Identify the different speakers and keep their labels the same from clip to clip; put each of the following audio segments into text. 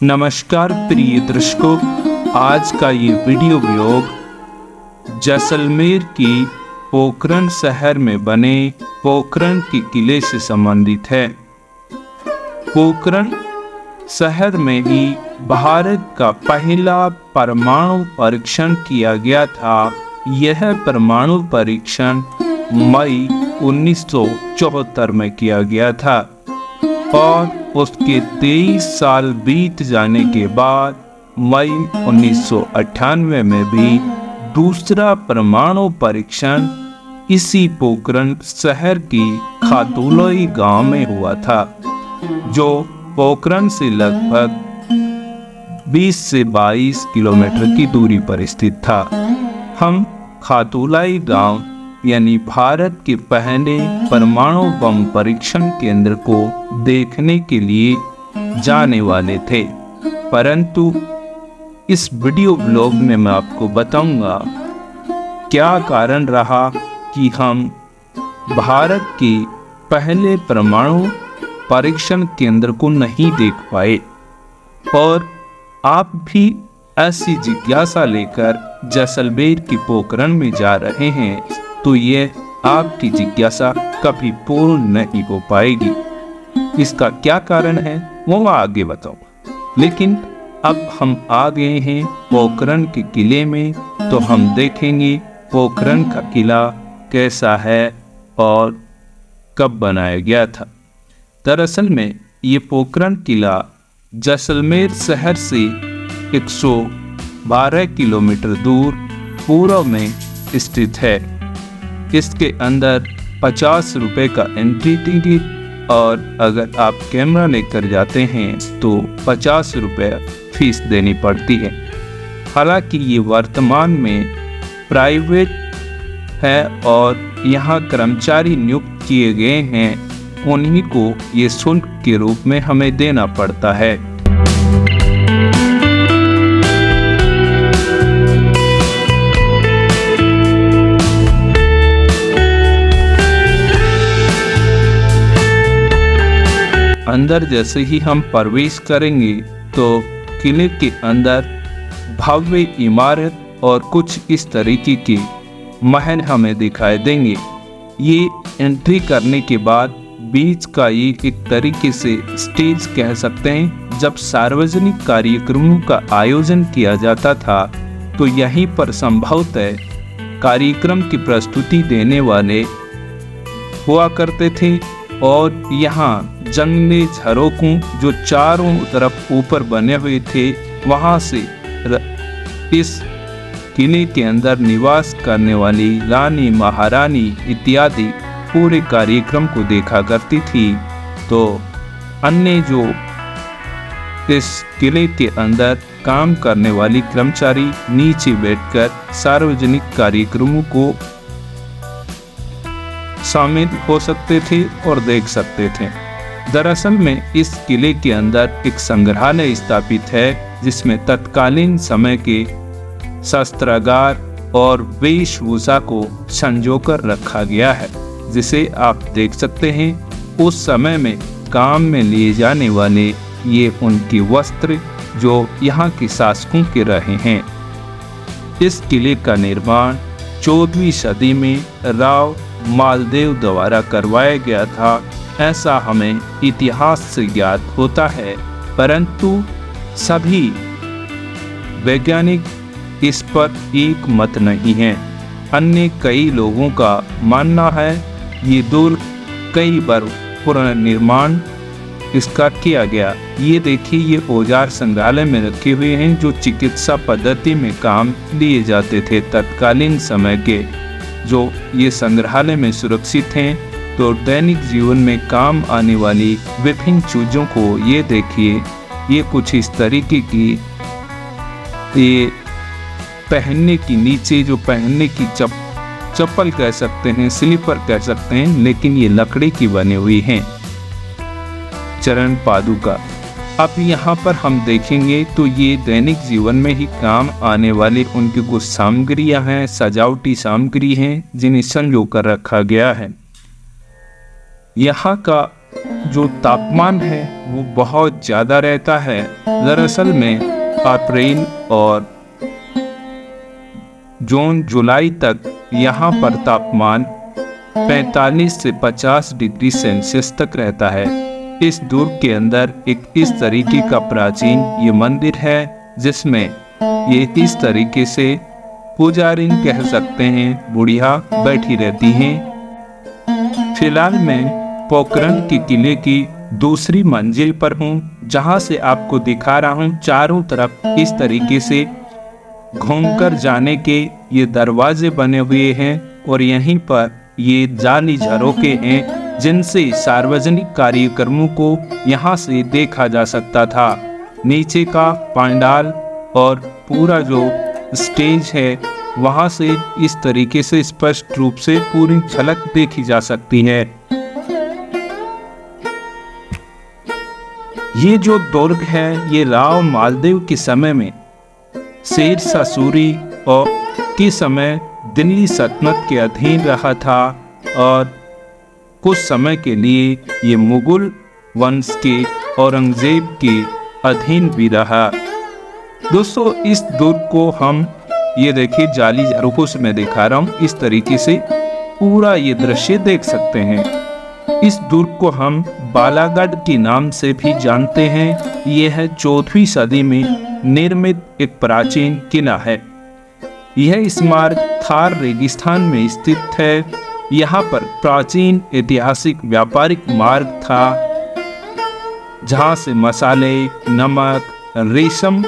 Speaker 1: नमस्कार प्रिय दर्शकों, आज का ये वीडियो ब्लॉग जैसलमेर की पोखरण शहर में बने पोखरण के किले से संबंधित है। पोखरण शहर में ही भारत का पहला परमाणु परीक्षण किया गया था। यह परमाणु परीक्षण मई 1974 में किया गया था और उसके 23 साल बीत जाने के बाद मई 1998 में भी दूसरा परमाणु परीक्षण इसी पोखरण शहर की खातुलोई गांव में हुआ था, जो पोखरण से लगभग 20 से 22 किलोमीटर की दूरी पर स्थित था। हम खातुलाई गांव यानी भारत के पहले परमाणु बम परीक्षण केंद्र को देखने के लिए जाने वाले थे, परंतु इस वीडियो ब्लॉग में मैं आपको बताऊंगा क्या कारण रहा कि हम भारत के पहले परमाणु परीक्षण केंद्र को नहीं देख पाए। और आप भी ऐसी जिज्ञासा लेकर जैसलमेर की पोखरण में जा रहे हैं तो ये आपकी जिज्ञासा कभी पूर्ण नहीं हो पाएगी। इसका क्या कारण है वो मैं आगे बताऊंगा, लेकिन अब हम आ गए हैं पोखरण के किले में, तो हम देखेंगे पोखरण का किला कैसा है और कब बनाया गया था। दरअसल में ये पोखरण किला जैसलमेर शहर से 112 किलोमीटर दूर पूर्व में स्थित है। इसके अंदर 50 रुपए का एंट्री टिकट और अगर आप कैमरा लेकर जाते हैं तो 50 रुपए फीस देनी पड़ती है। हालांकि ये वर्तमान में प्राइवेट है और यहाँ कर्मचारी नियुक्त किए गए हैं, उन्हीं को ये शुल्क के रूप में हमें देना पड़ता है। अंदर जैसे ही हम प्रवेश करेंगे तो किले के अंदर भव्य इमारत और कुछ इस तरीके के महल हमें दिखाई देंगे। ये एंट्री करने के बाद बीच का ये एक तरीके से स्टेज कह सकते हैं। जब सार्वजनिक कार्यक्रमों का आयोजन किया जाता था तो यहीं पर संभवतः कार्यक्रम की प्रस्तुति देने वाले हुआ करते थे और यहाँ जंगली झरोखों जो चारों तरफ ऊपर बने हुए थे, वहां से इस किले के अंदर निवास करने वाली रानी, महारानी इत्यादि पूरे कार्यक्रम को देखा करती थी। तो अन्य जो इस किले के अंदर काम करने वाली कर्मचारी नीचे बैठकर सार्वजनिक कार्यक्रमों को शामिल हो सकते थे और देख सकते थे। दरअसल में इस किले के अंदर एक संग्रहालय स्थापित है, जिसमें तत्कालीन समय के शस्त्रागार और वेशभूषा को संजोकर रखा गया है, जिसे आप देख सकते हैं। उस समय में काम में लिए जाने वाले ये उनके वस्त्र जो यहाँ के शासकों के रहे हैं। इस किले का निर्माण 14वीं सदी में राव मालदेव द्वारा करवाया गया था, ऐसा हमें इतिहास से ज्ञात होता है, परंतु सभी वैज्ञानिक इस पर एक मत नहीं है। अन्य कई लोगों का मानना है ये दुर्ग कई बार पुनर्निर्माण इसका किया गया। ये देखिए, ये औजार संग्रहालय में रखे हुए हैं जो चिकित्सा पद्धति में काम लिए जाते थे तत्कालीन समय के, जो ये संग्रहालय में सुरक्षित हैं। तो दैनिक जीवन में काम आने वाली विभिन्न चीज़ों को ये देखिए, ये कुछ इस तरीके की ये पहनने की नीचे जो पहनने की चप्पल कह सकते हैं, स्लीपर कह सकते हैं, लेकिन ये लकड़ी की बनी हुई हैं, चरण पादुका। अब यहाँ पर हम देखेंगे तो ये दैनिक जीवन में ही काम आने वाले उनकी कुछ सामग्रियाँ हैं, सजावटी सामग्री हैं, जिन्हें संजो कर रखा गया है। यहाँ का जो तापमान है वो बहुत ज़्यादा रहता है। दरअसल में अप्रैल और जून जुलाई तक यहाँ पर तापमान 45 से 50 डिग्री सेल्सियस तक रहता है। इस दुर्ग के अंदर एक इस तरीके का प्राचीन ये मंदिर है जिसमें ये इस तरीके से पुजारी कह सकते हैं बुढ़िया बैठी रहती हैं। फिलहाल मैं पोखरण के किले की दूसरी मंजिल पर हूँ, जहाँ से आपको दिखा रहा हूँ। चारों तरफ इस तरीके से घूमकर जाने के ये दरवाजे बने हुए हैं और यहीं पर ये जाली झरोखे हैं जिनसे सार्वजनिक कार्यक्रमों को यहाँ से देखा जा सकता था। नीचे का पंडाल और पूरा जो स्टेज है वहाँ से इस तरीके से स्पष्ट रूप से पूरी झलक देखी जा सकती है। ये जो दुर्ग है ये राव मालदेव के समय में शेरशाह सूरी और के समय दिल्ली सल्तनत के अधीन रहा था और कुछ समय के लिए ये मुगल वंश के औरंगजेब के अधीन भी रहा। दोस्तों इस दुर्ग को हम ये देखिए जाली झरोखों से मैं दिखा रहा हूँ, इस तरीके से पूरा ये दृश्य देख सकते हैं। इस दुर्ग को हम बालागढ़ के नाम से भी जानते हैं। यह 14वीं सदी में निर्मित एक प्राचीन किला है। यह स्मारक थार रेगिस्तान में स्थित है। यहाँ पर प्राचीन ऐतिहासिक व्यापारिक मार्ग था जहाँ से मसाले, नमक, रेशम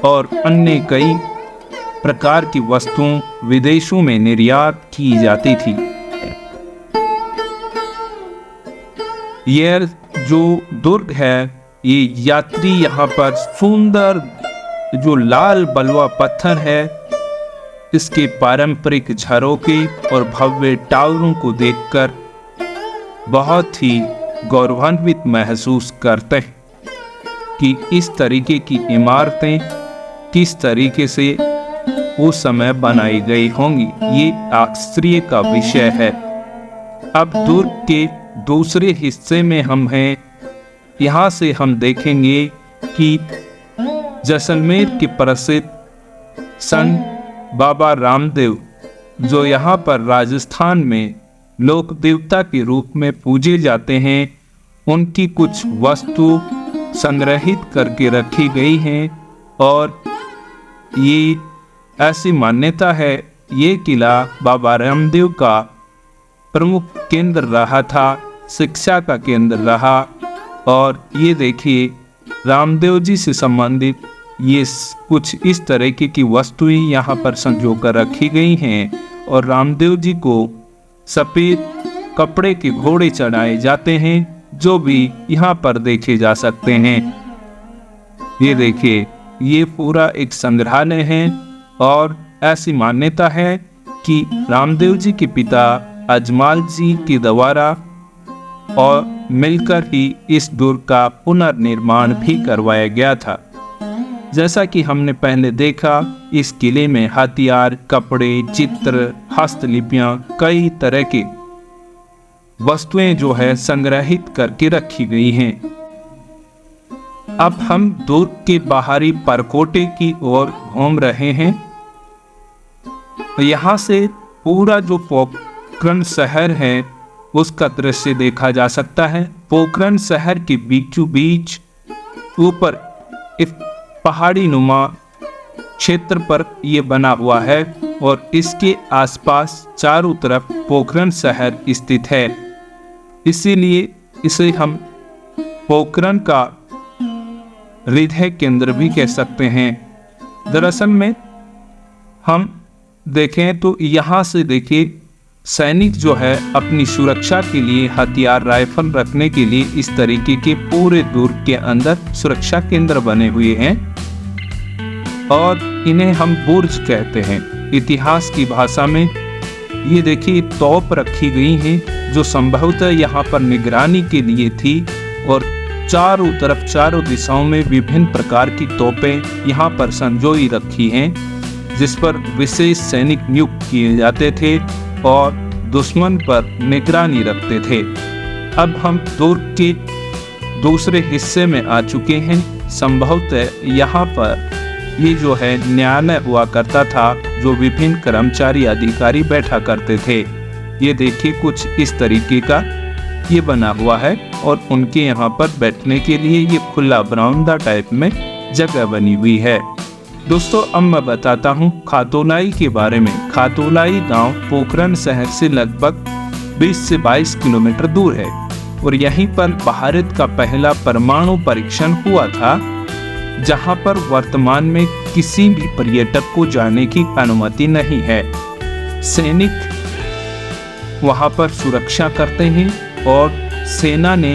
Speaker 1: और अन्य कई प्रकार की वस्तुएं विदेशों में निर्यात की जाती थी। यह जो दुर्ग है ये यात्री यहाँ पर सुंदर जो लाल बलुआ पत्थर है इसके पारंपरिक झरोखे और भव्य टावरों को देखकर बहुत ही गौरवान्वित महसूस करते हैं कि इस तरीके की इमारतें किस तरीके से उस समय बनाई गई होंगी। ये आश्चर्य का विषय है। अब दुर्ग के दूसरे हिस्से में हम हैं। यहाँ से हम देखेंगे कि जैसलमेर के प्रसिद्ध संत बाबा रामदेव जो यहाँ पर राजस्थान में लोक देवता के रूप में पूजे जाते हैं, उनकी कुछ वस्तु संग्रहित करके रखी गई हैं और ये ऐसी मान्यता है ये किला बाबा रामदेव का प्रमुख केंद्र रहा था, शिक्षा का केंद्र रहा। और ये देखिए रामदेव जी से संबंधित ये कुछ इस तरीके की वस्तुएं यहाँ पर संजो कर रखी गई हैं और रामदेव जी को सफ़ेद कपड़े के घोड़े चढ़ाए जाते हैं जो भी यहाँ पर देखे जा सकते हैं। ये देखिए ये पूरा एक संग्रहालय है और ऐसी मान्यता है कि रामदेव जी के पिता अजमाल जी के द्वारा और मिलकर ही इस दुर्ग का पुनर्निर्माण भी करवाया गया था। जैसा कि हमने पहले देखा इस किले में हथियार, कपड़े, चित्र, हस्तलिपियां, कई तरह की वस्तुएं जो है संग्रहित करके रखी गई हैं। अब हम दुर्ग के बाहरी परकोटे की ओर घूम रहे हैं। यहाँ से पूरा जो पोखरण शहर है उसका दृश्य देखा जा सकता है। पोखरण शहर के बीचों बीच ऊपर एक पहाड़ी नुमा क्षेत्र पर यह बना हुआ है और इसके आसपास चारों तरफ पोखरण शहर स्थित है। इसीलिए इसे हम पोखरण का हृदय केंद्र भी कह सकते हैं। दरअसल में हम देखें तो यहाँ से देखिए सैनिक जो है अपनी सुरक्षा के लिए हथियार, राइफल रखने के लिए इस तरीके के पूरे दुर्ग के अंदर सुरक्षा केंद्र बने हुए हैं और इन्हें हम बुर्ज कहते हैं इतिहास की भाषा में। ये देखिए तोप रखी गई हैं जो संभवतः यहाँ पर निगरानी के लिए थी और चारों तरफ चारों दिशाओं में विभिन्न प्रकार की तोपें यहाँ पर संजोई रखी हैं जिस पर विशेष सैनिक नियुक्त किए जाते थे और दुश्मन पर निगरानी रखते थे। अब हम दुर्ग के दूसरे हिस्से में आ चुके हैं। संभवतः यहाँ पर ये जो है न्यायालय हुआ करता था, जो विभिन्न कर्मचारी अधिकारी बैठा करते थे। ये देखिए कुछ इस तरीके का ये बना हुआ है और उनके यहाँ पर बैठने के लिए ये खुला बरामदा टाइप में जगह बनी हुई है। दोस्तों अब मैं बताता हूँ खातोलाई के बारे में। खातोलाई गांव पोखरण शहर से लगभग 20 से 22 किलोमीटर दूर है और यहीं पर भारत का पहला परमाणु परीक्षण हुआ था, जहां पर वर्तमान में किसी भी पर्यटक को जाने की अनुमति नहीं है। सैनिक वहां पर सुरक्षा करते हैं और सेना ने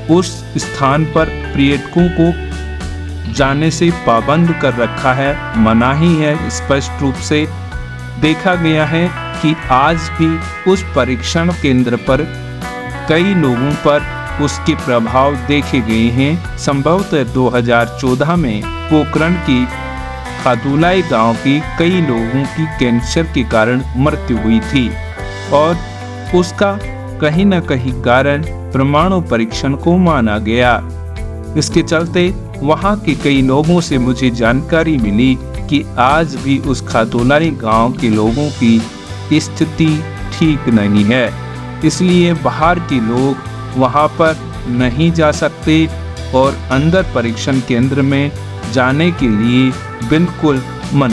Speaker 1: उस स्थान पर पर्यटकों को जाने से पाबंद कर रखा है, मनाही है। स्पष्ट रूप से देखा गया है कि आज भी उस परीक्षण केंद्र पर कई लोगों पर उसके प्रभाव देखे गए हैं। संभवतः 2014 में पोखरण की खातोलाई गांव की कई लोगों की कैंसर के कारण मृत्यु हुई थी और उसका कहीं न कहीं कारण परमाणु परीक्षण को माना गया। इसके चलते वहां के कई लोगों से मुझे जानकारी मिली कि आज भी उस खातोलाई गांव के लोगों की स्थिति ठीक नहीं है, इसलिए बाहर के लोग वहां पर नहीं जा सकते और अंदर परीक्षण केंद्र में जाने के लिए बिल्कुल